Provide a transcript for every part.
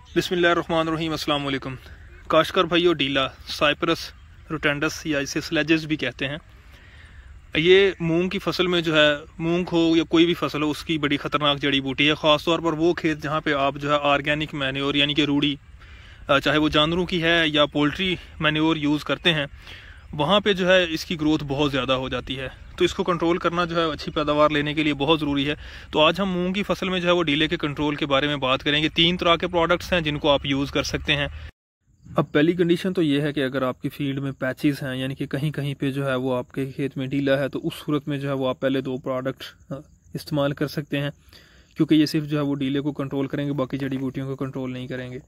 बिस्मिल्लाहिर्रहमानिर्रहीम, अस्सलाम वालेकुम। काश्तकार भाइयों, डीला साइप्रस रोटेंडस या इसे स्लेजेस भी कहते हैं। ये मूंग की फसल में जो है, मूंग हो या कोई भी फसल हो, उसकी बड़ी ख़तरनाक जड़ी बूटी है। ख़ास तौर पर वो खेत जहाँ पे आप जो है ऑर्गेनिक मैन्योर यानी कि रूढ़ी, चाहे वो जानवरों की है या पोल्ट्री मैन्योर यूज़ करते हैं, वहाँ पे जो है इसकी ग्रोथ बहुत ज़्यादा हो जाती है। तो इसको कंट्रोल करना जो है अच्छी पैदावार लेने के लिए बहुत ज़रूरी है। तो आज हम मूंग की फसल में जो है वो डीले के कंट्रोल के बारे में बात करेंगे। 3 तरह के प्रोडक्ट्स हैं जिनको आप यूज़ कर सकते हैं। अब पहली कंडीशन तो ये है कि अगर आपकी फील्ड में पैचेस हैं, यानी कि कहीं कहीं पे जो है वो आपके खेत में डीला है, तो उस सूरत में जो है वो आप पहले 2 प्रोडक्ट इस्तेमाल कर सकते हैं, क्योंकि ये सिर्फ जो है वो डीले को कंट्रोल करेंगे, बाकी जड़ी बूटियों को कंट्रोल नहीं करेंगे।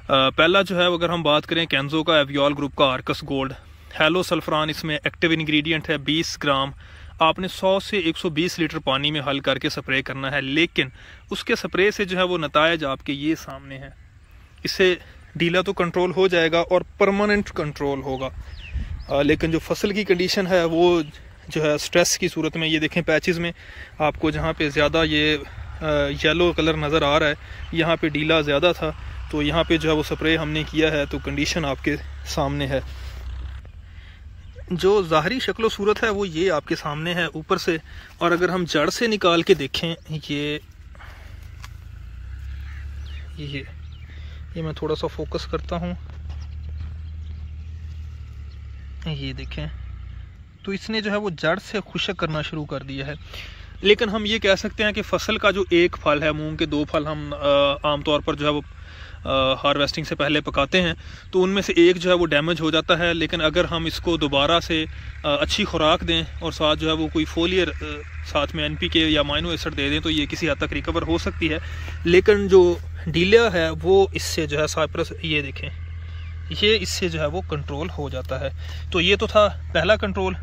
पहला जो है अगर हम बात करें कैंजो का एवियोल ग्रुप का आर्कस गोल्ड हेलो सल्फरान, इसमें एक्टिव इंग्रेडिएंट है 20 ग्राम। आपने 100 से 120 लीटर पानी में हल करके स्प्रे करना है, लेकिन उसके स्प्रे से जो है वो नतायज आपके ये सामने हैं। इससे डीला तो कंट्रोल हो जाएगा और परमानेंट कंट्रोल होगा, लेकिन जो फसल की कंडीशन है वो जो है स्ट्रेस की सूरत में, ये देखें पैचेस में आपको जहाँ पे ज़्यादा ये येलो कलर नज़र आ रहा है, यहाँ पे डीला ज़्यादा था, तो यहाँ पे जो है वो स्प्रे हमने किया है, तो कंडीशन आपके सामने है। जो ज़ाहरी शक्ल सूरत है वो ये आपके सामने है ऊपर से, और अगर हम जड़ से निकाल के देखें, ये मैं थोड़ा सा फोकस करता हूँ, ये देखें, तो इसने जो है वो जड़ से खुशक करना शुरू कर दिया है। लेकिन हम ये कह सकते हैं कि फसल का जो एक फल है, मूंग के 2 फल हम आमतौर पर जो है वो हार्वेस्टिंग से पहले पकाते हैं, तो उनमें से एक जो है वो डैमेज हो जाता है। लेकिन अगर हम इसको दोबारा से अच्छी खुराक दें और साथ जो है वो कोई फोलियर साथ में NPK या अमाइनो एसिड दे दें, तो ये किसी हद तक रिकवर हो सकती है। लेकिन जो डीला है वो इससे जो है साइप्रस, ये देखें, ये इससे जो है वो कंट्रोल हो जाता है। तो ये तो था पहला कंट्रोल।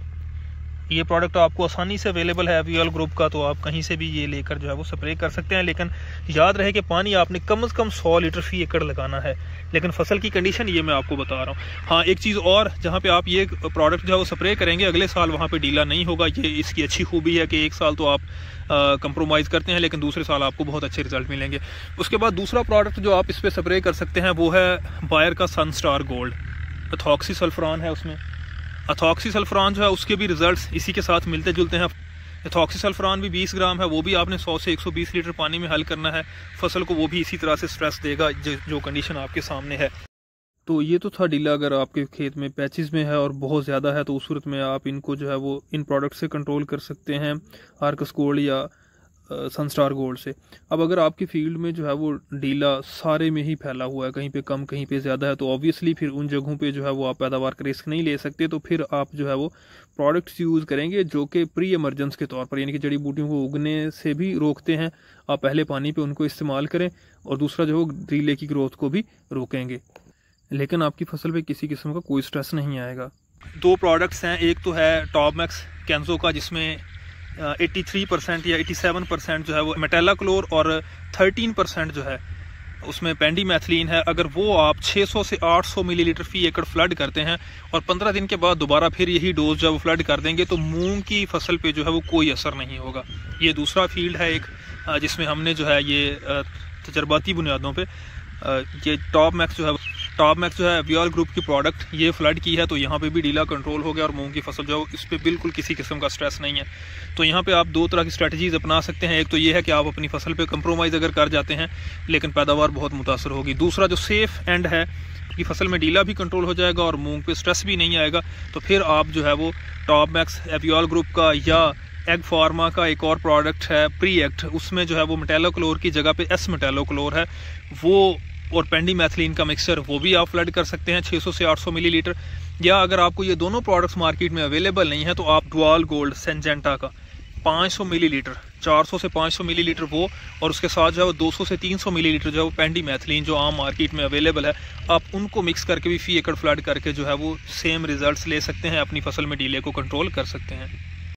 ये प्रोडक्ट आपको आसानी से अवेलेबल है एवियोल ग्रुप का, तो आप कहीं से भी ये लेकर जो है वो स्प्रे कर सकते हैं। लेकिन याद रहे कि पानी आपने कम से कम 100 लीटर फी एकड़ लगाना है। लेकिन फसल की कंडीशन ये मैं आपको बता रहा हूँ। हाँ, एक चीज़ और, जहाँ पे आप ये प्रोडक्ट जो है वो स्प्रे करेंगे, अगले साल वहाँ पे डीला नहीं होगा। ये इसकी अच्छी खूबी है कि एक साल तो आप कंप्रोमाइज़ करते हैं, लेकिन दूसरे साल आपको बहुत अच्छे रिजल्ट मिलेंगे। उसके बाद दूसरा प्रोडक्ट जो आप इस पर स्प्रे कर सकते हैं वो है बायर का सनस्टार गोल्ड। एथॉक्सी सल्फरान है उसमें। एथॉक्सी सल्फरान जो है उसके भी रिजल्ट्स इसी के साथ मिलते जुलते हैं। एथॉक्सी सल्फरान भी 20 ग्राम है, वो भी आपने 100 से 120 लीटर पानी में हल करना है। फसल को वो भी इसी तरह से स्ट्रेस देगा जो कंडीशन आपके सामने है। तो ये तो था डीला। अगर आपके खेत में पैचेस में है और बहुत ज़्यादा है, तो उस सूरत में आप इनको जो है वो इन प्रोडक्ट से कंट्रोल कर सकते हैं, आर्कस गोल्ड या सनस्टार गोल्ड से। अब अगर आपकी फील्ड में जो है वो डीला सारे में ही फैला हुआ है, कहीं पे कम कहीं पे ज़्यादा है, तो ऑब्वियसली फिर उन जगहों पे जो है वो आप पैदावार का रिस्क नहीं ले सकते। तो फिर आप जो है वो प्रोडक्ट्स यूज़ करेंगे जो कि प्री एमरजेंस के तौर पर, यानी कि जड़ी बूटियों को उगने से भी रोकते हैं। आप पहले पानी पे उनको इस्तेमाल करें, और दूसरा जो डीले की ग्रोथ को भी रोकेंगे, लेकिन आपकी फसल पे किसी किस्म का कोई स्ट्रेस नहीं आएगा। 2 प्रोडक्ट्स हैं, एक तो है टॉप मैक्स कैंजो का, जिसमें 83% या 87% जो है वो मेटालाक्लोर और 13% जो है उसमें पेंडीमेथिलीन है। अगर वो आप 600 से 800 मिलीलीटर फी एकड़ फ्लड करते हैं और 15 दिन के बाद दोबारा फिर यही डोज जो है वो फ्लड कर देंगे, तो मूंग की फसल पे जो है वो कोई असर नहीं होगा। ये दूसरा फील्ड है एक, जिसमें हमने जो है ये तजर्बाती बुनियादों पे ये टॉप मैक्स जो है एवियोल ग्रुप की प्रोडक्ट ये फ्लड की है, तो यहाँ पे भी डीला कंट्रोल हो गया और मूंग की फसल जो है इस पर बिल्कुल किसी किस्म का स्ट्रेस नहीं है। तो यहाँ पे आप 2 तरह की स्ट्रेटजीज अपना सकते हैं। एक तो ये है कि आप अपनी फसल पे कंप्रोमाइज़ अगर कर जाते हैं, लेकिन पैदावार बहुत मुतासर होगी। दूसरा जो सेफ एंड है कि फसल में डीला भी कंट्रोल हो जाएगा और मूंग पे स्ट्रेस भी नहीं आएगा, तो फिर आप जो है वो टॉप मैक्स एवियोल ग्रुप का या एग फार्मा का एक और प्रोडक्ट है प्री एक्ट, उसमें जो है वो मेटालोक्लोर की जगह पे S मेटालोक्लोर है, वो और पेंडीमेथिलीन का मिक्सचर, वो भी आप फ्लड कर सकते हैं 600 से 800 मिलीलीटर। या अगर आपको ये दोनों प्रोडक्ट्स मार्केट में अवेलेबल नहीं है, तो आप डुआल गोल्ड सिंजेंटा का 500 मिलीलीटर, 400 से 500 मिलीलीटर वो, और उसके साथ जो है वो 200 से 300 मिलीलीटर जो है वो पेंडीमेथिलीन जो आम मार्केट में अवेलेबल है, आप उनको मिक्स करके भी फी एकड़ फ्लड करके जो है वो सेम रिजल्ट्स ले सकते हैं, अपनी फसल में डीले को कंट्रोल कर सकते हैं।